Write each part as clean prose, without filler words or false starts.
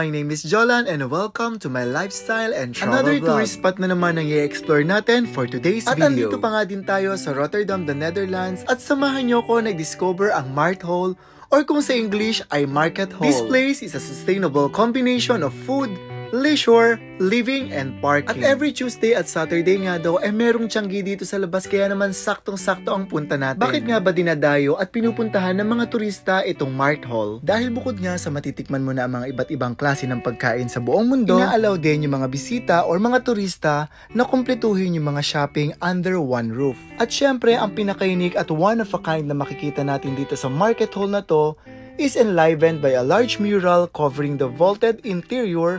my name is Jolan and welcome to my lifestyle and travel Another vlog. tourist spot na naman ang i-explore natin for today's At video. andito pa nga din tayo sa Rotterdam, the Netherlands at samahan nyo ko nag-discover ang Markthal or kung sa English ay Market Hall. This place is a sustainable combination of food, leisure, living, and parking. At every Tuesday at Saturday nga daw ay merong tiyanggi dito sa labas kaya naman saktong-sakto ang punta natin. Bakit nga ba dinadayo at pinupuntahan ng mga turista itong Markthal? Dahil bukod nga sa matitikman mo na ang mga iba't ibang klase ng pagkain sa buong mundo, ina-allow din yung mga bisita or mga turista na kumpletuhin yung mga shopping under one roof. At syempre, ang pinaka-unique at one of a kind na makikita natin dito sa Markethal na to is enlivened by a large mural covering the vaulted interior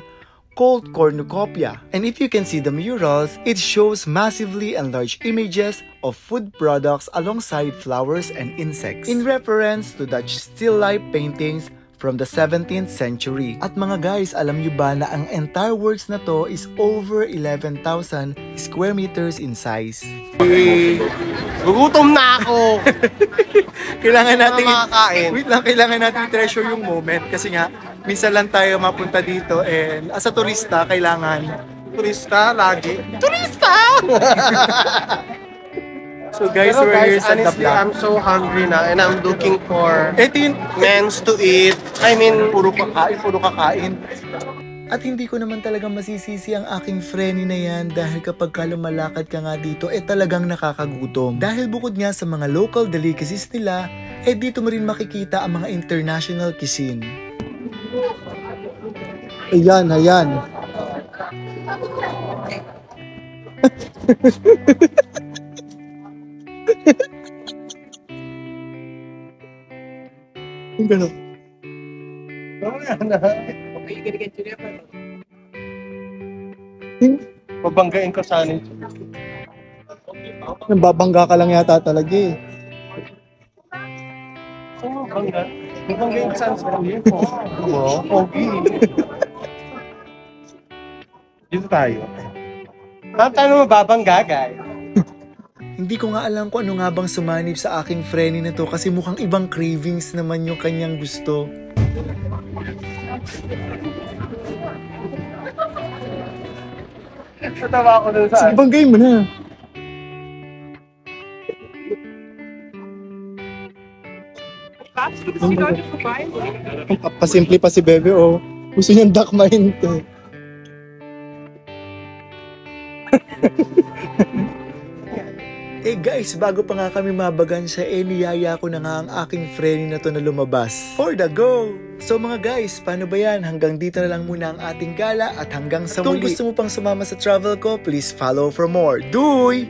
called cornucopia. And if you can see the murals, it shows massively enlarged images of food products alongside flowers and insects in reference to Dutch still life paintings from the 17th century. At mga guys, alam nyo ba na ang entire works na to is over 11,000 square meters in size? Gugutom na ako! Kailangan natin makakain. Wait lang, kailangan natin treasure yung moment kasi nga minsan lang tayo mapunta dito and as a turista kailangan Turista, lagi. Turista! so guys, Pero we're here guys, sa The honestly, Block. I'm so hungry na and I'm looking for Ito yung men's to eat. I mean, puro kakain. At hindi ko naman talaga masisisi ang aking freni na yan dahil kapag ka lumalakad ka nga dito, talagang nakakagutom. Dahil bukod nga sa mga local delicacies nila, dito mo rin makikita ang mga international cuisine. Ayan. Yung gano'n. babanggain ko sana. Nababangga ka lang yata talaga eh. Saan mabangga? Babanggain ko sana sa kuya ko. Oo, pogi. Dito tayo. Paano mababangga, guys? Hindi ko nga alam kung ano nga bang sumanib sa aking freni na to kasi mukhang ibang cravings naman yung kanyang gusto. Natawa ako dun sa... Sige, banggain mo na. Pasimple pa si Bebe, oh. Gusto niyang dakmahin to. Guys, bago pa nga kami mabagan siya, niyaya ko na nga ang aking freni na to na lumabas. For the go! So mga guys, paano ba yan? Hanggang dito na lang muna ang ating gala at hanggang sa muli. Kung gusto mo pang sumama sa travel ko, please follow for more. Doy!